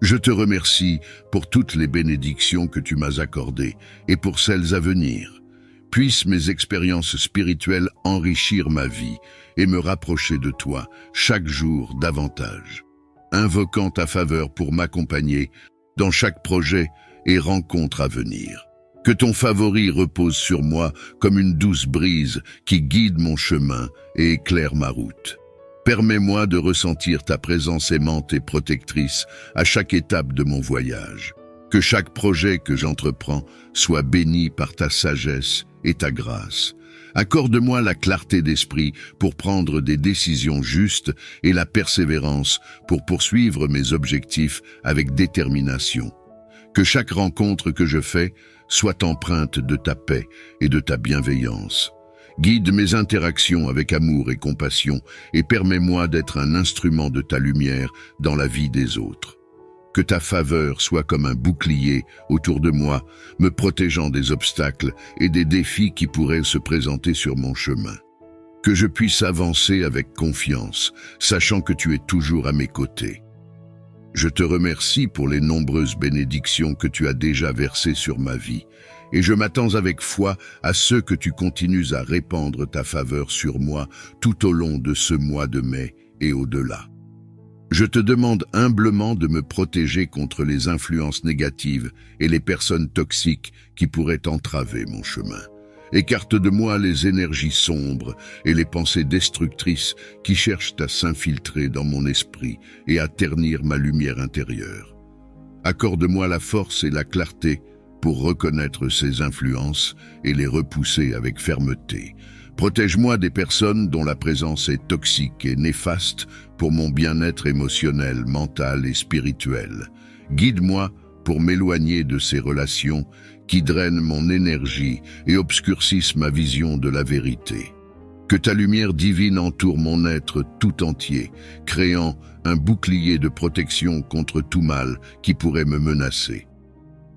Je te remercie pour toutes les bénédictions que tu m'as accordées et pour celles à venir. Puissent mes expériences spirituelles enrichir ma vie et me rapprocher de toi chaque jour davantage. Invoquant ta faveur pour m'accompagner dans chaque projet et rencontre à venir. Que ton favori repose sur moi comme une douce brise qui guide mon chemin et éclaire ma route. Permets-moi de ressentir ta présence aimante et protectrice à chaque étape de mon voyage. Que chaque projet que j'entreprends soit béni par ta sagesse et ta grâce. Accorde-moi la clarté d'esprit pour prendre des décisions justes et la persévérance pour poursuivre mes objectifs avec détermination. Que chaque rencontre que je fais soit empreinte de ta paix et de ta bienveillance. Guide mes interactions avec amour et compassion et permets-moi d'être un instrument de ta lumière dans la vie des autres. Que ta faveur soit comme un bouclier autour de moi, me protégeant des obstacles et des défis qui pourraient se présenter sur mon chemin. que je puisse avancer avec confiance, sachant que tu es toujours à mes côtés. Je te remercie pour les nombreuses bénédictions que tu as déjà versées sur ma vie, et je m'attends avec foi à ceux que tu continues à répandre ta faveur sur moi tout au long de ce mois de mai et au-delà. Je te demande humblement de me protéger contre les influences négatives et les personnes toxiques qui pourraient entraver mon chemin. Écarte de moi les énergies sombres et les pensées destructrices qui cherchent à s'infiltrer dans mon esprit et à ternir ma lumière intérieure. Accorde-moi la force et la clarté pour reconnaître ces influences et les repousser avec fermeté. Protège-moi des personnes dont la présence est toxique et néfaste pour mon bien-être émotionnel, mental et spirituel. Guide-moi pour m'éloigner de ces relations qui drainent mon énergie et obscurcissent ma vision de la vérité. Que ta lumière divine entoure mon être tout entier, créant un bouclier de protection contre tout mal qui pourrait me menacer.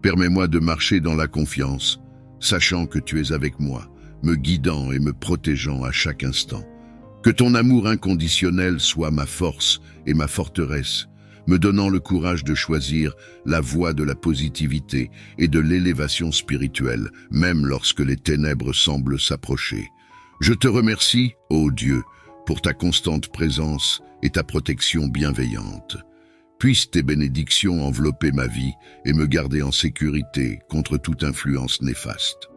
Permets-moi de marcher dans la confiance, sachant que tu es avec moi, me guidant et me protégeant à chaque instant. Que ton amour inconditionnel soit ma force et ma forteresse, me donnant le courage de choisir la voie de la positivité et de l'élévation spirituelle, même lorsque les ténèbres semblent s'approcher. Je te remercie, ô Dieu, pour ta constante présence et ta protection bienveillante. Puissent tes bénédictions envelopper ma vie et me garder en sécurité contre toute influence néfaste.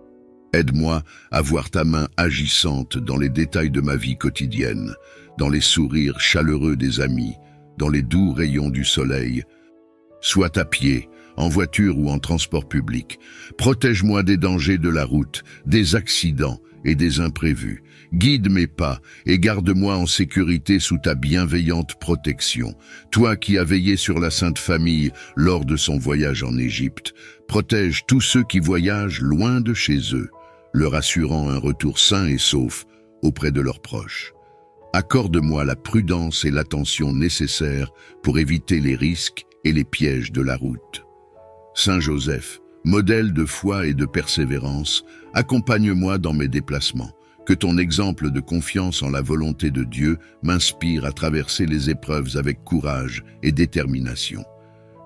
Aide-moi à voir ta main agissante dans les détails de ma vie quotidienne, dans les sourires chaleureux des amis, dans les doux rayons du soleil. Soit à pied, en voiture ou en transport public. Protège-moi des dangers de la route, des accidents et des imprévus. Guide mes pas et garde-moi en sécurité sous ta bienveillante protection. Toi qui as veillé sur la Sainte Famille lors de son voyage en Égypte, protège tous ceux qui voyagent loin de chez eux, leur assurant un retour sain et sauf auprès de leurs proches. Accorde-moi la prudence et l'attention nécessaires pour éviter les risques et les pièges de la route. Saint Joseph, modèle de foi et de persévérance, accompagne-moi dans mes déplacements. Que ton exemple de confiance en la volonté de Dieu m'inspire à traverser les épreuves avec courage et détermination.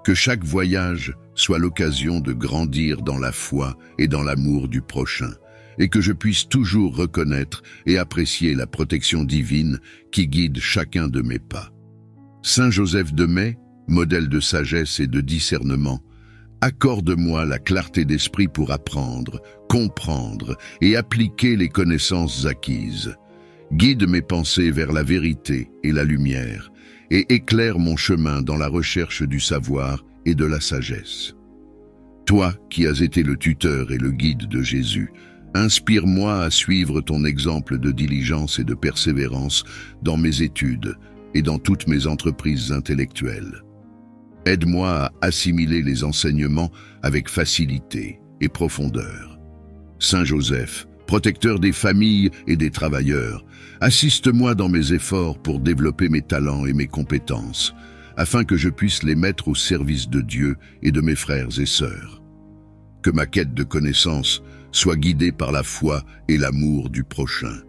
Que chaque voyage soit l'occasion de grandir dans la foi et dans l'amour du prochain, et que je puisse toujours reconnaître et apprécier la protection divine qui guide chacun de mes pas. Saint Joseph de Mai, modèle de sagesse et de discernement, accorde-moi la clarté d'esprit pour apprendre, comprendre et appliquer les connaissances acquises. Guide mes pensées vers la vérité et la lumière, et éclaire mon chemin dans la recherche du savoir et de la sagesse. Toi qui as été le tuteur et le guide de Jésus, inspire-moi à suivre ton exemple de diligence et de persévérance dans mes études et dans toutes mes entreprises intellectuelles. Aide-moi à assimiler les enseignements avec facilité et profondeur. Saint Joseph, protecteur des familles et des travailleurs, assiste-moi dans mes efforts pour développer mes talents et mes compétences, afin que je puisse les mettre au service de Dieu et de mes frères et sœurs. Que ma quête de connaissance soit guidée par la foi et l'amour du prochain.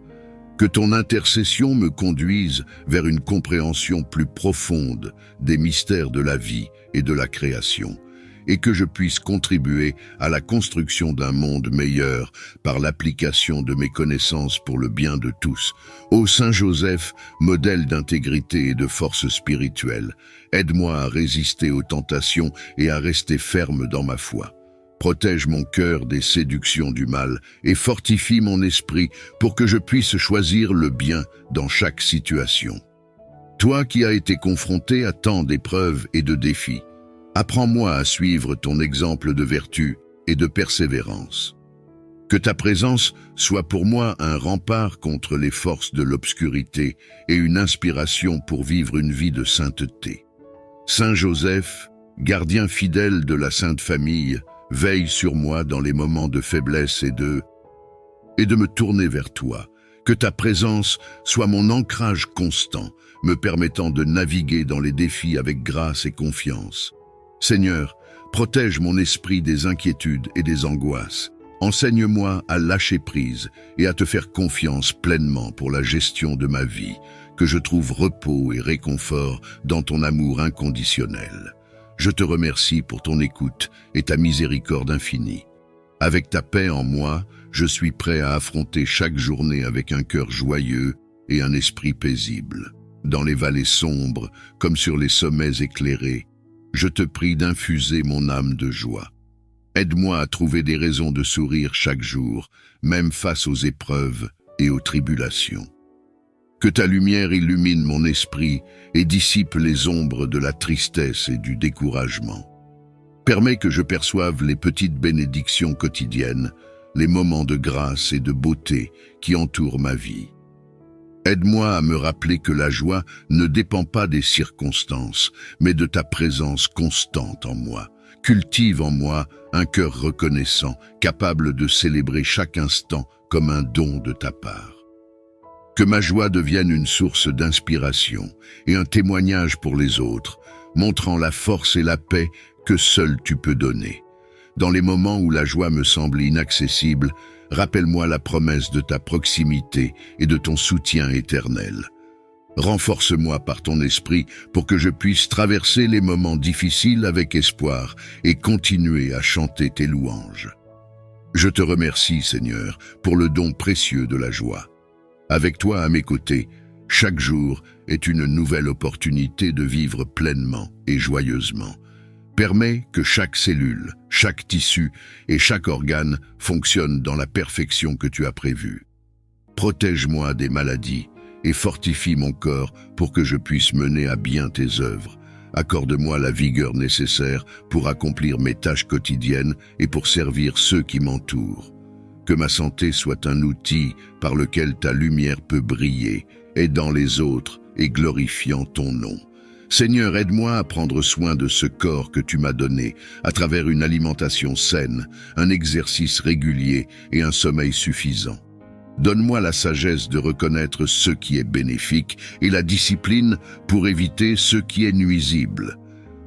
Que ton intercession me conduise vers une compréhension plus profonde des mystères de la vie et de la création, et que je puisse contribuer à la construction d'un monde meilleur par l'application de mes connaissances pour le bien de tous. Ô Saint Joseph, modèle d'intégrité et de force spirituelle, aide-moi à résister aux tentations et à rester ferme dans ma foi. Protège mon cœur des séductions du mal et fortifie mon esprit pour que je puisse choisir le bien dans chaque situation. Toi qui as été confronté à tant d'épreuves et de défis, apprends-moi à suivre ton exemple de vertu et de persévérance. Que ta présence soit pour moi un rempart contre les forces de l'obscurité et une inspiration pour vivre une vie de sainteté. Saint Joseph, gardien fidèle de la Sainte Famille, veille sur moi dans les moments de faiblesse et de me tourner vers toi. Que ta présence soit mon ancrage constant, me permettant de naviguer dans les défis avec grâce et confiance. Seigneur, protège mon esprit des inquiétudes et des angoisses, Enseigne-moi à lâcher prise et à te faire confiance pleinement pour la gestion de ma vie, que je trouve repos et réconfort dans ton amour inconditionnel. Je te remercie pour ton écoute et ta miséricorde infinie. Avec ta paix en moi, je suis prêt à affronter chaque journée avec un cœur joyeux et un esprit paisible. Dans les vallées sombres, comme sur les sommets éclairés, je te prie d'infuser mon âme de joie. Aide-moi à trouver des raisons de sourire chaque jour, même face aux épreuves et aux tribulations. Que ta lumière illumine mon esprit et dissipe les ombres de la tristesse et du découragement. Permets que je perçoive les petites bénédictions quotidiennes, les moments de grâce et de beauté qui entourent ma vie. Aide-moi à me rappeler que la joie ne dépend pas des circonstances, mais de ta présence constante en moi. Cultive en moi un cœur reconnaissant, capable de célébrer chaque instant comme un don de ta part. Que ma joie devienne une source d'inspiration et un témoignage pour les autres, montrant la force et la paix que seul tu peux donner. Dans les moments où la joie me semble inaccessible, rappelle-moi la promesse de ta proximité et de ton soutien éternel. Renforce-moi par ton esprit pour que je puisse traverser les moments difficiles avec espoir et continuer à chanter tes louanges. Je te remercie, Seigneur, pour le don précieux de la joie. Avec toi à mes côtés, chaque jour est une nouvelle opportunité de vivre pleinement et joyeusement. Permets que chaque cellule, chaque tissu et chaque organe fonctionnent dans la perfection que tu as prévue. Protège-moi des maladies et fortifie mon corps pour que je puisse mener à bien tes œuvres. Accorde-moi la vigueur nécessaire pour accomplir mes tâches quotidiennes et pour servir ceux qui m'entourent. Que ma santé soit un outil par lequel ta lumière peut briller, aidant les autres et glorifiant ton nom. Seigneur, aide-moi à prendre soin de ce corps que tu m'as donné à travers une alimentation saine, un exercice régulier et un sommeil suffisant. Donne-moi la sagesse de reconnaître ce qui est bénéfique et la discipline pour éviter ce qui est nuisible.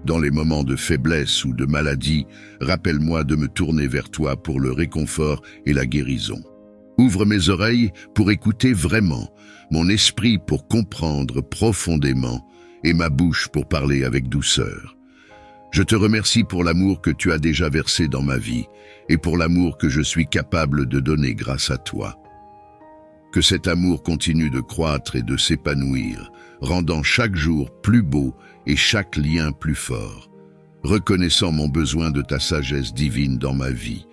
Dans les moments de faiblesse ou de maladie, rappelle-moi de me tourner vers toi pour le réconfort et la guérison. Ouvre mes oreilles pour écouter vraiment, mon esprit pour comprendre profondément et ma bouche pour parler avec douceur. Je te remercie pour l'amour que tu as déjà versé dans ma vie et pour l'amour que je suis capable de donner grâce à toi. Que cet amour continue de croître et de s'épanouir, rendant chaque jour plus beau et chaque lien plus fort. Reconnaissant mon besoin de ta sagesse divine dans ma vie,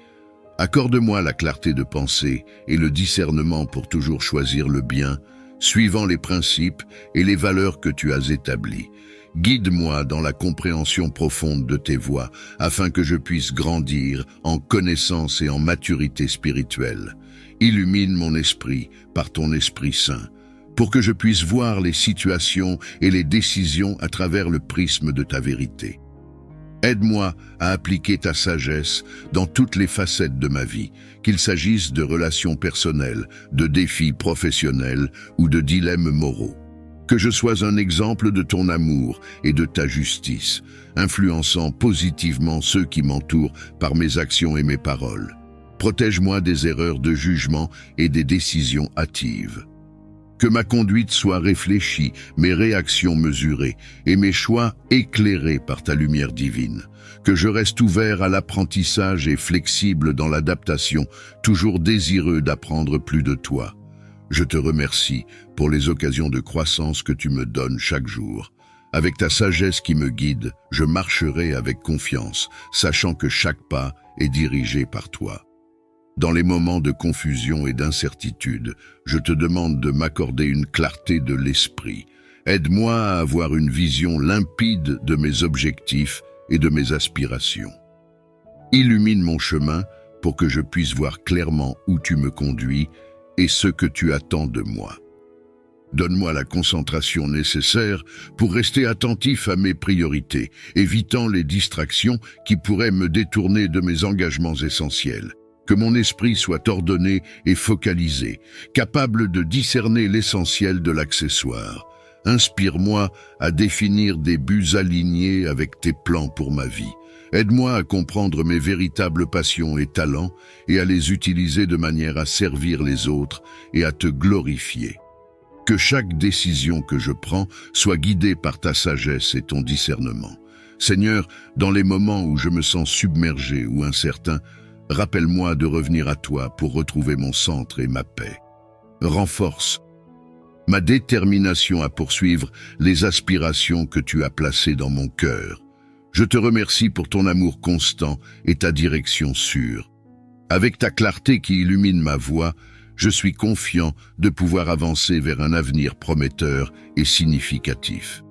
accorde-moi la clarté de pensée et le discernement pour toujours choisir le bien, suivant les principes et les valeurs que tu as établis. Guide-moi dans la compréhension profonde de tes voies, afin que je puisse grandir en connaissance et en maturité spirituelle. Illumine mon esprit par ton Esprit Saint, pour que je puisse voir les situations et les décisions à travers le prisme de ta vérité. Aide-moi à appliquer ta sagesse dans toutes les facettes de ma vie, qu'il s'agisse de relations personnelles, de défis professionnels ou de dilemmes moraux. Que je sois un exemple de ton amour et de ta justice, influençant positivement ceux qui m'entourent par mes actions et mes paroles. Protège-moi des erreurs de jugement et des décisions hâtives. Que ma conduite soit réfléchie, mes réactions mesurées et mes choix éclairés par ta lumière divine. Que je reste ouvert à l'apprentissage et flexible dans l'adaptation, toujours désireux d'apprendre plus de toi. Je te remercie pour les occasions de croissance que tu me donnes chaque jour. Avec ta sagesse qui me guide, je marcherai avec confiance, sachant que chaque pas est dirigé par toi. Dans les moments de confusion et d'incertitude, je te demande de m'accorder une clarté de l'esprit. Aide-moi à avoir une vision limpide de mes objectifs et de mes aspirations. Illumine mon chemin pour que je puisse voir clairement où tu me conduis et ce que tu attends de moi. Donne-moi la concentration nécessaire pour rester attentif à mes priorités, évitant les distractions qui pourraient me détourner de mes engagements essentiels. Que mon esprit soit ordonné et focalisé, capable de discerner l'essentiel de l'accessoire. Inspire-moi à définir des buts alignés avec tes plans pour ma vie. Aide-moi à comprendre mes véritables passions et talents et à les utiliser de manière à servir les autres et à te glorifier. Que chaque décision que je prends soit guidée par ta sagesse et ton discernement. Seigneur, dans les moments où je me sens submergé ou incertain, rappelle-moi de revenir à toi pour retrouver mon centre et ma paix. Renforce ma détermination à poursuivre les aspirations que tu as placées dans mon cœur. Je te remercie pour ton amour constant et ta direction sûre. Avec ta clarté qui illumine ma voie, je suis confiant de pouvoir avancer vers un avenir prometteur et significatif.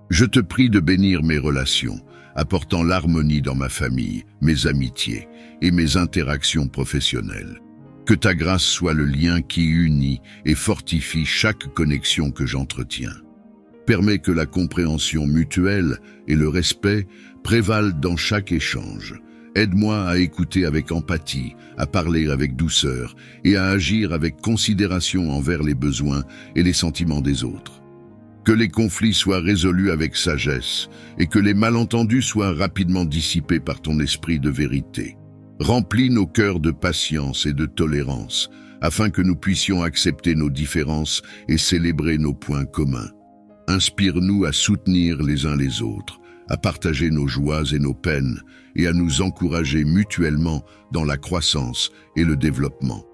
Je te prie de bénir mes relations, apportant l'harmonie dans ma famille, mes amitiés et mes interactions professionnelles. Que ta grâce soit le lien qui unit et fortifie chaque connexion que j'entretiens. Permets que la compréhension mutuelle et le respect prévalent dans chaque échange. Aide-moi à écouter avec empathie, à parler avec douceur et à agir avec considération envers les besoins et les sentiments des autres. Que les conflits soient résolus avec sagesse et que les malentendus soient rapidement dissipés par ton esprit de vérité. Remplis nos cœurs de patience et de tolérance, afin que nous puissions accepter nos différences et célébrer nos points communs. Inspire-nous à soutenir les uns les autres, à partager nos joies et nos peines, et à nous encourager mutuellement dans la croissance et le développement.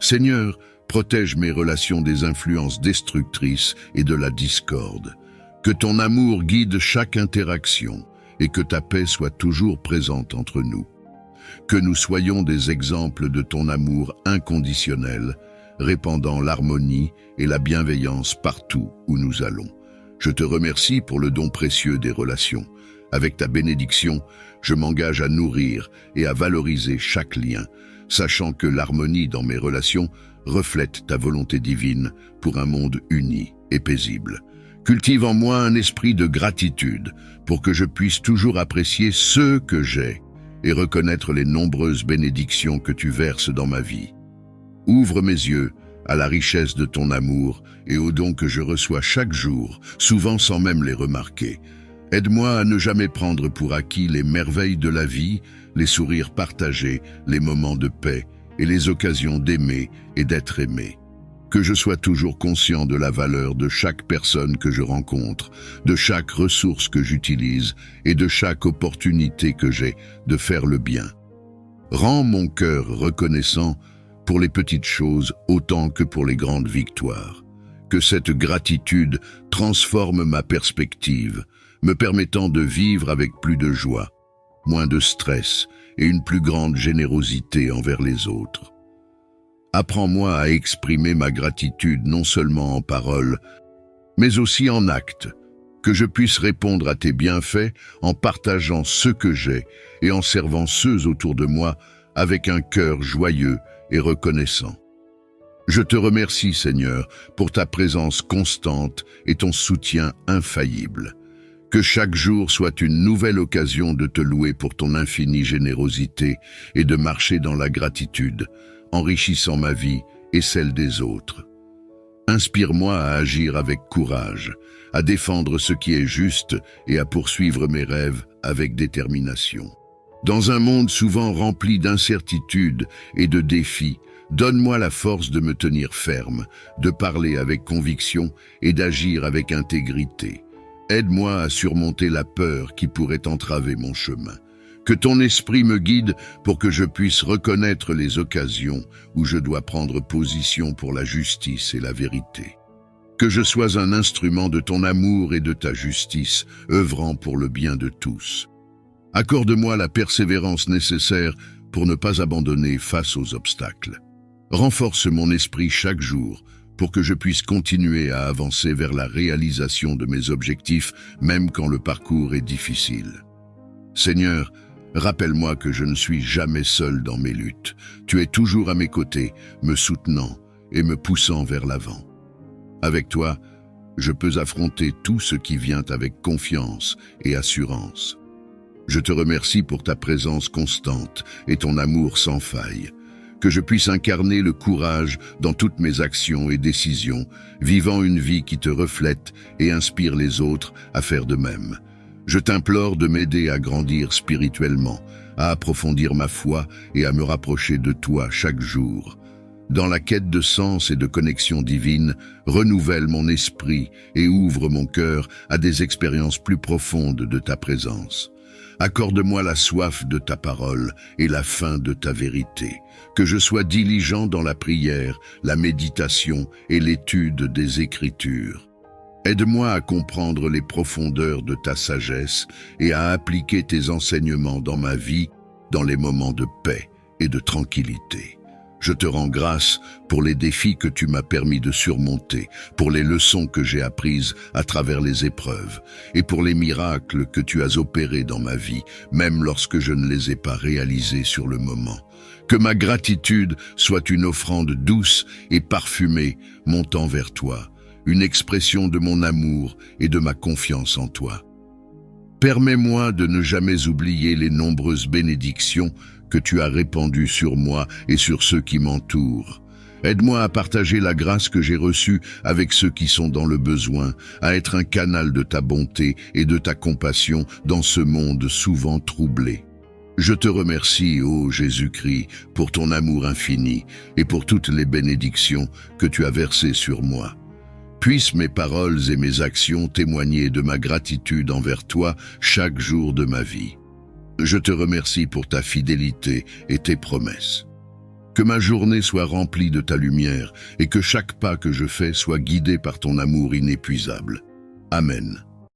Seigneur, protège mes relations des influences destructrices et de la discorde. Que ton amour guide chaque interaction et que ta paix soit toujours présente entre nous. Que nous soyons des exemples de ton amour inconditionnel, répandant l'harmonie et la bienveillance partout où nous allons. Je te remercie pour le don précieux des relations. Avec ta bénédiction, je m'engage à nourrir et à valoriser chaque lien, sachant que l'harmonie dans mes relations reflète ta volonté divine pour un monde uni et paisible. Cultive en moi un esprit de gratitude pour que je puisse toujours apprécier ce que j'ai et reconnaître les nombreuses bénédictions que tu verses dans ma vie. Ouvre mes yeux à la richesse de ton amour et aux dons que je reçois chaque jour, souvent sans même les remarquer. Aide-moi à ne jamais prendre pour acquis les merveilles de la vie, les sourires partagés, les moments de paix et les occasions d'aimer et d'être aimé. Que je sois toujours conscient de la valeur de chaque personne que je rencontre, de chaque ressource que j'utilise et de chaque opportunité que j'ai de faire le bien. Rends mon cœur reconnaissant pour les petites choses autant que pour les grandes victoires. Que cette gratitude transforme ma perspective, me permettant de vivre avec plus de joie, moins de stress et une plus grande générosité envers les autres. Apprends-moi à exprimer ma gratitude non seulement en paroles, mais aussi en actes, que je puisse répondre à tes bienfaits en partageant ce que j'ai et en servant ceux autour de moi avec un cœur joyeux et reconnaissant. Je te remercie, Seigneur, pour ta présence constante et ton soutien infaillible. Que chaque jour soit une nouvelle occasion de te louer pour ton infinie générosité et de marcher dans la gratitude, enrichissant ma vie et celle des autres. Inspire-moi à agir avec courage, à défendre ce qui est juste et à poursuivre mes rêves avec détermination. Dans un monde souvent rempli d'incertitudes et de défis, donne-moi la force de me tenir ferme, de parler avec conviction et d'agir avec intégrité. Aide-moi à surmonter la peur qui pourrait entraver mon chemin. Que ton esprit me guide pour que je puisse reconnaître les occasions où je dois prendre position pour la justice et la vérité. Que je sois un instrument de ton amour et de ta justice, œuvrant pour le bien de tous. Accorde-moi la persévérance nécessaire pour ne pas abandonner face aux obstacles. Renforce mon esprit chaque jour pour que je puisse continuer à avancer vers la réalisation de mes objectifs, même quand le parcours est difficile. Seigneur, rappelle-moi que je ne suis jamais seul dans mes luttes. Tu es toujours à mes côtés, me soutenant et me poussant vers l'avant. Avec toi, je peux affronter tout ce qui vient avec confiance et assurance. Je te remercie pour ta présence constante et ton amour sans faille. Que je puisse incarner le courage dans toutes mes actions et décisions, vivant une vie qui te reflète et inspire les autres à faire de même. Je t'implore de m'aider à grandir spirituellement, à approfondir ma foi et à me rapprocher de toi chaque jour. Dans la quête de sens et de connexion divine, renouvelle mon esprit et ouvre mon cœur à des expériences plus profondes de ta présence. Accorde-moi la soif de ta parole et la faim de ta vérité, que je sois diligent dans la prière, la méditation et l'étude des Écritures. Aide-moi à comprendre les profondeurs de ta sagesse et à appliquer tes enseignements dans ma vie, dans les moments de paix et de tranquillité. Je te rends grâce pour les défis que tu m'as permis de surmonter, pour les leçons que j'ai apprises à travers les épreuves, et pour les miracles que tu as opérés dans ma vie, même lorsque je ne les ai pas réalisés sur le moment. Que ma gratitude soit une offrande douce et parfumée montant vers toi, une expression de mon amour et de ma confiance en toi. Permets-moi de ne jamais oublier les nombreuses bénédictions que tu as répandues sur moi et sur ceux qui m'entourent. Aide-moi à partager la grâce que j'ai reçue avec ceux qui sont dans le besoin, à être un canal de ta bonté et de ta compassion dans ce monde souvent troublé. Je te remercie, ô Jésus-Christ, pour ton amour infini et pour toutes les bénédictions que tu as versées sur moi. Puissent mes paroles et mes actions témoigner de ma gratitude envers toi chaque jour de ma vie. Je te remercie pour ta fidélité et tes promesses. Que ma journée soit remplie de ta lumière et que chaque pas que je fais soit guidé par ton amour inépuisable. Amen.